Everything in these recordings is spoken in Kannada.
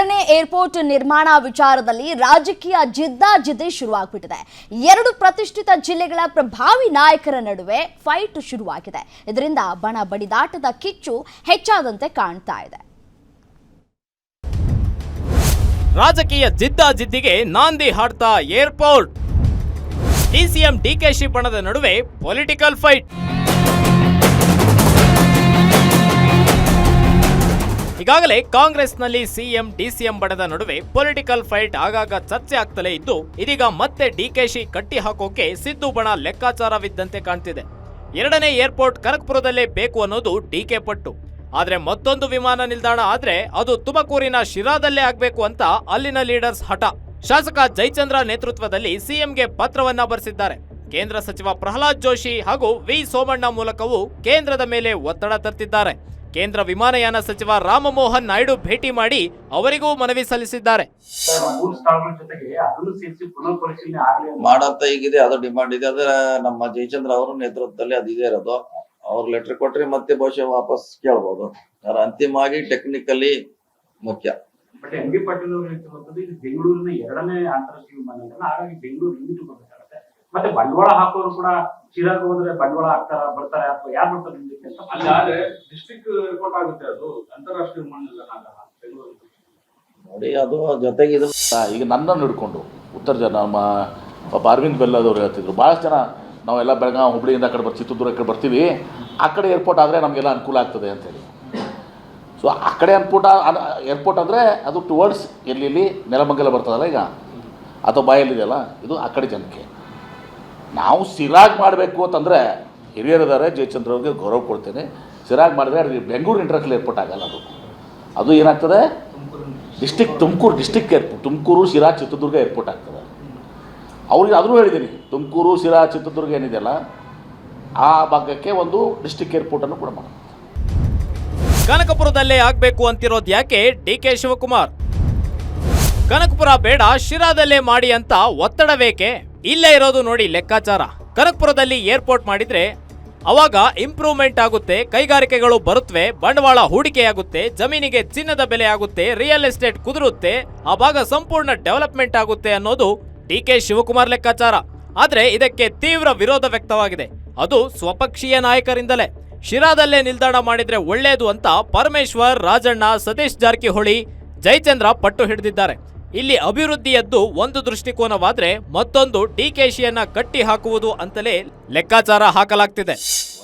ಎರಡನೇ ಏರ್ಪೋರ್ಟ್ ನಿರ್ಮಾಣ ವಿಚಾರದಲ್ಲಿ ರಾಜಕೀಯ ಜಿದ್ದಾಜಿದ್ದಿ ಶುರುವಾಗ್ಬಿಟ್ಟಿದೆ. ಎರಡು ಪ್ರತಿಷ್ಠಿತ ಜಿಲ್ಲೆಗಳ ಪ್ರಭಾವಿ ನಾಯಕರ ನಡುವೆ ಫೈಟ್ ಶುರುವಾಗಿದೆ. ಇದರಿಂದ ಬಣ ಬಡಿದಾಟದ ಕಿಚ್ಚು ಹೆಚ್ಚಾದಂತೆ ಕಾಣ್ತಾ ಇದೆ. ರಾಜಕೀಯ ಜಿದ್ದಾಜಿದ್ದಿಗೆ ನಾಂದಿ ಹಾಡ್ತಾ ಏರ್ಪೋರ್ಟ್. ಡಿಸಿಎಂ ಡಿಕೆಶಿ ಬಣದ ನಡುವೆ ಪೊಲಿಟಿಕಲ್ ಫೈಟ್. ಈಗಾಗಲೇ ಕಾಂಗ್ರೆಸ್ನಲ್ಲಿ ಸಿಎಂ ಡಿಸಿಎಂ ಬಣದ ನಡುವೆ ಪೊಲಿಟಿಕಲ್ ಫೈಟ್ ಆಗಾಗ ಚರ್ಚೆ ಆಗ್ತಲೇ ಇದ್ದು, ಇದೀಗ ಮತ್ತೆ ಡಿಕೆಶಿ ಕಟ್ಟಿ ಹಾಕೋಕೆ ಸಿದ್ದು ಬಣ ಲೆಕ್ಕಾಚಾರವಿದ್ದಂತೆ ಕಾಣ್ತಿದೆ. ಎರಡನೇ ಏರ್ಪೋರ್ಟ್ ಕನಕಪುರದಲ್ಲೇ ಬೇಕು ಅನ್ನೋದು ಡಿಕೆ ಪಟ್ಟು. ಆದ್ರೆ ಮತ್ತೊಂದು ವಿಮಾನ ನಿಲ್ದಾಣ ಆದ್ರೆ ಅದು ತುಮಕೂರಿನ ಶಿರಾದಲ್ಲೇ ಆಗ್ಬೇಕು ಅಂತ ಅಲ್ಲಿನ ಲೀಡರ್ಸ್ ಹಠ. ಶಾಸಕ ಜಯಚಂದ್ರ ನೇತೃತ್ವದಲ್ಲಿ ಸಿಎಂಗೆ ಪತ್ರವನ್ನ ಬರೆಸಿದ್ದಾರೆ. ಕೇಂದ್ರ ಸಚಿವ ಪ್ರಹ್ಲಾದ್ ಜೋಶಿ ಹಾಗೂ ವಿ ಸೋಮಣ್ಣ ಮೂಲಕವೂ ಕೇಂದ್ರದ ಮೇಲೆ ಒತ್ತಡ ತರ್ತಿದ್ದಾರೆ. ಕೇಂದ್ರ ವಿಮಾನಯಾನ ಸಚಿವ ರಾಮಮೋಹನ್ ನಾಯ್ಡು ಭೇಟಿ ಮಾಡಿ ಅವರಿಗೂ ಮನವಿ ಸಲ್ಲಿಸಿದ್ದಾರೆ. ಮಾಡಂತ ಈಗಿದೆ, ಅದು ಡಿಮಾಂಡ್ ಇದೆ. ಅದ್ರ ನಮ್ಮ ಜಯಚಂದ್ರ ಅವರ ನೇತೃತ್ವದಲ್ಲಿ ಅದಿದೆ ಇರೋದು. ಅವ್ರು ಲೆಟರ್ ಕೊಟ್ರೆ ಮತ್ತೆ ಬಹುಶಃ ವಾಪಸ್ ಕೇಳಬಹುದು. ಅಂತಿಮವಾಗಿ ಟೆಕ್ನಿಕಲಿ ಮುಖ್ಯ. ಬಟ್ ಎಂ ಬಿ ಪಾಟೀಲ್ ಅವರು ಹೇಳ್ತಿರುವಂತದ್ದು ಇದು ಬೆಂಗಳೂರಿನ ಎರಡನೇ ಅಂತಾರಾಷ್ಟ್ರೀಯ ವಿಮಾನ ನಿಲ್ದಾಣ, ಹಾಗಾಗಿ ಬೆಂಗಳೂರು ಲಿಮಿಟ್ ಬರಬೇಕಾಗುತ್ತೆ. ಮತ್ತೆ ಬಂಡವಾಳ ಹಾಕೋರು ಕೂಡ ಶಿರಾಗ್ ಹೋದ್ರೆ ಬಂಡವಾಳ ಹಾಕ್ತಾರ, ಬರ್ತಾರೆ ಅಥವಾ ಯಾರು ಬರ್ತಾರೆ ಅಂತ. ಅಲ್ಲಾದ್ರೆ ಡಿಸ್ಟ್ರಿಕ್ಟ್ ರಿಪೋರ್ಟ್ ಆಗುತ್ತೆ, ಅದು ಅಂತಾರಾಷ್ಟ್ರೀಯ ವಿಮಾನ ನಿಲ್ದಾಣ ಆಗಲ್ಲ ಬೆಂಗಳೂರು. ನೋಡಿ, ಅದು ಜೊತೆಗೆ ಇದು ಈಗ ನನ್ನನ್ನು ಹಿಡ್ಕೊಂಡು ಉತ್ತರ ಜನ ನಮ್ಮ ಪಾಪ ಅರವಿಂದ್ ಬೆಲ್ಲದವ್ರು ಹೇಳ್ತಿದ್ರು, ಭಾಳಷ್ಟು ಜನ ನಾವೆಲ್ಲ ಬೆಳಗಾವಿ ಹುಬ್ಳಿಯಿಂದ ಆ ಕಡೆ ಚಿತ್ರದುರ್ಗ ಕಡೆ ಬರ್ತೀವಿ, ಆ ಕಡೆ ಏರ್ಪೋರ್ಟ್ ಆದರೆ ನಮಗೆಲ್ಲ ಅನುಕೂಲ ಆಗ್ತದೆ ಅಂತೇಳಿ. ಸೊ ಆ ಕಡೆ ಏರ್ಪೋರ್ಟ್ ಅಂದರೆ ಅದು ಟುವರ್ಡ್ಸ್ ಎಲ್ಲಿ ನೆಲಮಂಗಲ ಬರ್ತದಲ್ಲ ಈಗ, ಅಥವಾ ಬಾಯಲ್ಲಿದೆಯಲ್ಲ, ಇದು ಆ ಕಡೆ ಜನಕ್ಕೆ. ನಾವು ಸಿರಾಗ್ ಮಾಡಬೇಕು ಅಂತಂದರೆ ಹಿರಿಯರಿದ್ದಾರೆ, ಜಯಚಂದ್ರ ಅವ್ರಿಗೆ ಗೌರವ ಕೊಡ್ತೇನೆ. ಸಿರಾಗ್ ಮಾಡಿದ್ರೆ ಅದು ಬೆಂಗಳೂರು ಇಂಟರ್ನ್ಯಾಷನಲ್ ಏರ್ಪೋರ್ಟ್ ಆಗಲ್ಲ. ಅದು ಏನಾಗ್ತದೆ, Tumakuru district airport, Tumakuru Sira Chitradurga airport ಆಗ್ತದೆ. ಅವ್ರಿಗೆ ಅದನ್ನು ಹೇಳಿದ್ದೀನಿ, ತುಮಕೂರು ಶಿರಾ ಚಿತ್ರದುರ್ಗ ಏನಿದೆಯಲ್ಲ ಆ ಭಾಗಕ್ಕೆ ಒಂದು ಡಿಸ್ಟಿಕ್ ಏರ್ಪೋರ್ಟನ್ನು ಕೂಡ ಮಾಡೋಣ. ಕನಕಪುರದಲ್ಲೇ ಆಗಬೇಕು ಅಂತಿರೋದು ಯಾಕೆ ಡಿಕೆ ಶಿವಕುಮಾರ್? ಕನಕಪುರ ಬೇಡ, ಶಿರಾದಲ್ಲೇ ಮಾಡಿ ಅಂತ ಒತ್ತಡ ಬೇಕೆ? ಇಲ್ಲೇ ಇರೋದು ನೋಡಿ ಲೆಕ್ಕಾಚಾರ. ಕನಕಪುರದಲ್ಲಿ ಏರ್ಪೋರ್ಟ್ ಮಾಡಿದ್ರೆ ಅವಾಗ ಇಂಪ್ರೂವ್ಮೆಂಟ್ ಆಗುತ್ತೆ, ಕೈಗಾರಿಕೆಗಳು ಬರುತ್ತವೆ, ಬಂಡವಾಳ ಹೂಡಿಕೆಯಾಗುತ್ತೆ, ಜಮೀನಿಗೆ ಚಿನ್ನದ ಬೆಲೆ ಆಗುತ್ತೆ, ರಿಯಲ್ ಎಸ್ಟೇಟ್ ಕುದುರುತ್ತೆ, ಆ ಭಾಗ ಸಂಪೂರ್ಣ ಡೆವಲಪ್ಮೆಂಟ್ ಆಗುತ್ತೆ ಅನ್ನೋದು ಡಿಕೆ ಶಿವಕುಮಾರ್ ಲೆಕ್ಕಾಚಾರ. ಆದ್ರೆ ಇದಕ್ಕೆ ತೀವ್ರ ವಿರೋಧ ವ್ಯಕ್ತವಾಗಿದೆ, ಅದು ಸ್ವಪಕ್ಷೀಯ ನಾಯಕರಿಂದಲೇ. ಶಿರಾದಲ್ಲೇ ನಿಲ್ದಾಣ ಮಾಡಿದ್ರೆ ಒಳ್ಳೆಯದು ಅಂತ ಪರಮೇಶ್ವರ್, ರಾಜಣ್ಣ, ಸತೀಶ್ ಜಾರಕಿಹೊಳಿ, ಜಯಚಂದ್ರ ಪಟ್ಟು ಹಿಡಿದಿದ್ದಾರೆ. ಇಲ್ಲಿ ಅಭಿವೃದ್ಧಿಯದ್ದು ಒಂದು ದೃಷ್ಟಿಕೋನವಾದ್ರೆ ಮತ್ತೊಂದು ಡಿಕೆಶಿಯನ್ನ ಕಟ್ಟಿ ಹಾಕುವುದು ಅಂತಲೇ ಲೆಕ್ಕಾಚಾರ ಹಾಕಲಾಗ್ತಿದೆ.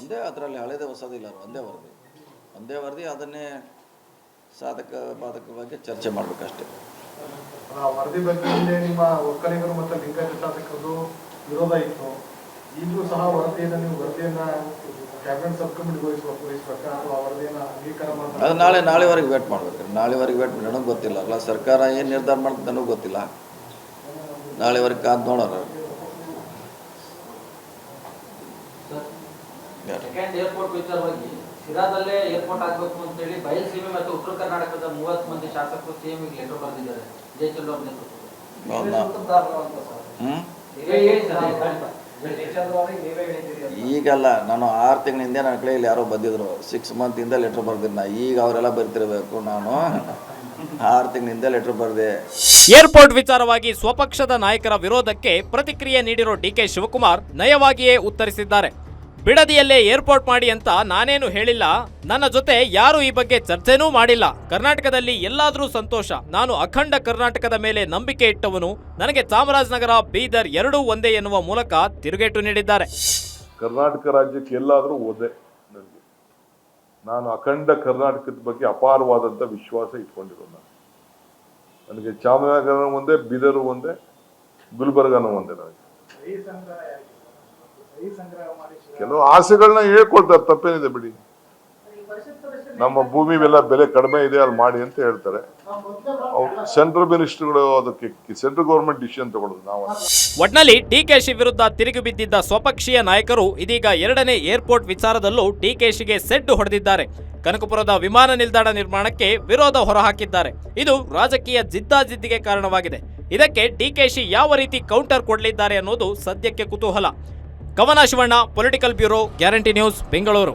ಒಂದೇ ಅದರಲ್ಲಿ ಹಳೆದೇ ಹೊಸದಿಲ್ಲ, ಒಂದೇ ವರದಿ ಅದನ್ನೇ ಸಾಧಕ ಬಾಧಕ ಬಗ್ಗೆ ಚರ್ಚೆ ಮಾಡಬೇಕಷ್ಟೇ. ವರದಿ ಬಗ್ಗೆ ನಿಮ್ಮ ಒಕ್ಕಲಿಗರು ಮತ್ತು ಲಿಂಗಾಯತ ಶಾಸಕರದು ವಿರೋಧ ಇತ್ತು. ಈಗಲೂ ಸಹ ವರದಿಯನ್ನ ಕ್ಯಾಬಿನೆಟ್ ಸಬ್ ಕಮಿಟಿಗೆ ವಹಿಸಬೇಕಾ ಅಥವಾ ವರದಿಯನ್ನು ಅಂಗೀಕಾರ ಮಾಡಬೇಕು? ಅದು ನಾಳೆವರೆಗೆ ವೇಟ್ ಮಾಡ್ಬೇಕು. ನಾಳೆವರೆಗೆ ವೇಟ್ ಮಾಡಿ, ನನಗೆ ಗೊತ್ತಿಲ್ಲ ಅಲ್ಲ, ಸರ್ಕಾರ ಏನು ನಿರ್ಧಾರ ಮಾಡ್ತದೆ ನನಗೂ ಗೊತ್ತಿಲ್ಲ. ನಾಳೆವರೆಗೆ ಕಾದು ನೋಡೋಣ. ಏರ್ಪೋರ್ಟ್ ವಿಚಾರವಾಗಿ ಶಿರಾದಲ್ಲೇ ಏರ್ಪೋರ್ಟ್ ಆಗಬೇಕು ಅಂತ ಹೇಳಿ ಬಯಲುಸೀಮೆ ಮತ್ತು ಉತ್ತರ ಕರ್ನಾಟಕದ 30 ಮಂದಿ ಶಾಸಕರು ಸಿಎಂಗೆ ಲೆಟರ್ ಬರೆದಿದ್ದಾರೆ. ಜಯಚಂದ್ರ ಅವರ ಈಗಲ್ಲ, ನಾನು 6 ತಿಂಗಳ ಹಿಂದೆ ನನ್ನ ಕಡೆಯಲ್ಲಿ ಯಾರೋ ಬಂದಿದ್ರು, 6 ಮಂತ್ ಇಂದ ಲೆಟರ್ ಬರ್ದಿದ್ದ. ಈಗ ಅವರೆಲ್ಲ ಬರ್ತಿರ್ಬೇಕು, ನಾನು 6 ತಿಂಗಳಿಂದ ಲೆಟರ್ ಬರೆದೆ. ಏರ್ಪೋರ್ಟ್ ವಿಚಾರವಾಗಿ ಸ್ವಪಕ್ಷದ ನಾಯಕರ ವಿರೋಧಕ್ಕೆ ಪ್ರತಿಕ್ರಿಯೆ ನೀಡಿರೋ ಡಿಕೆ ಶಿವಕುಮಾರ್ ನಯವಾಗಿಯೇ ಉತ್ತರಿಸಿದ್ದಾರೆ. ಬಿಡದಿಯಲ್ಲೇ ಏರ್ಪೋರ್ಟ್ ಮಾಡಿ ಅಂತ ನಾನೇನು ಹೇಳಿಲ್ಲ, ನನ್ನ ಜೊತೆ ಯಾರು ಈ ಬಗ್ಗೆ ಚರ್ಚೆನೂ ಮಾಡಿಲ್ಲ. ಕರ್ನಾಟಕದಲ್ಲಿ ಎಲ್ಲಾದ್ರೂ ಸಂತೋಷ. ನಾನು ಅಖಂಡ ಕರ್ನಾಟಕದ ಮೇಲೆ ನಂಬಿಕೆ ಇಟ್ಟವನು. ನನಗೆ ಚಾಮರಾಜನಗರ, ಬೀದರ್ ಎರಡೂ ಒಂದೇ ಎನ್ನುವ ಮೂಲಕ ತಿರುಗೇಟು ನೀಡಿದ್ದಾರೆ. ಕರ್ನಾಟಕ ರಾಜ್ಯಕ್ಕೆ ಎಲ್ಲಾದ್ರೂ ಓದೆ, ನಾನು ಅಖಂಡ ಕರ್ನಾಟಕದ ಬಗ್ಗೆ ಅಪಾರವಾದಂಥ ವಿಶ್ವಾಸ ಇಟ್ಕೊಂಡಿರೋ. ನನಗೆ ಚಾಮರಾಜನಗರ ಒಂದೇ, ಬೀದರ್ ಒಂದೇ, ಗುಲ್ಬರ್ಗನೂ ಒಂದೇ. ನನಗೆ ಕೆಲವು ಆಸೆಗಳನ್ನ ಹೇಳ್ಕೊಳ್ತಾರೆ, ತಪ್ಪೇನಿದೆ ಬಿಡಿ. ನಮ್ಮ ಭೂಮಿ ಬೆಲೆ ಕಡಿಮೆ ಇದೆ, ಅಲ್ಲಿ ಮಾಡಿ ಅಂತ ಹೇಳ್ತಾರೆ. ಸೆಂಟ್ರಲ್ ಮಿನಿಸ್ಟರ್ಗಳು ಅದಕ್ಕೆ ಸೆಂಟ್ರಲ್ ಗೌರ್ಮೆಂಟ್ ಡಿಸಿಷನ್ ತಗೊಳ್ಳೋದು. ನಾವು ಒಟ್ನಲ್ಲಿ ಡಿಕೆಶಿ ವಿರುದ್ಧ ತಿರುಗಿ ಬಿದ್ದಿದ್ದ ಸ್ವಪಕ್ಷೀಯ ನಾಯಕರು ಇದೀಗ ಎರಡನೇ ಏರ್ಪೋರ್ಟ್ ವಿಚಾರದಲ್ಲೂ ಡಿಕೆಶಿಗೆ ಸೆಡ್ಡು ಹೊಡೆದಿದ್ದಾರೆ. ಕನಕಪುರದ ವಿಮಾನ ನಿಲ್ದಾಣ ನಿರ್ಮಾಣಕ್ಕೆ ವಿರೋಧ ಹೊರಹಾಕಿದ್ದಾರೆ. ಇದು ರಾಜಕೀಯ ಜಿದ್ದಾಜಿದ್ದಿಗೆ ಕಾರಣವಾಗಿದೆ. ಇದಕ್ಕೆ ಡಿಕೆಶಿ ಯಾವ ರೀತಿ ಕೌಂಟರ್ ಕೊಡಲಿದ್ದಾರೆ ಅನ್ನೋದು ಸದ್ಯಕ್ಕೆ ಕುತೂಹಲ. ಕವನ Shivanna, political bureau, guarantee news, Bengaluru.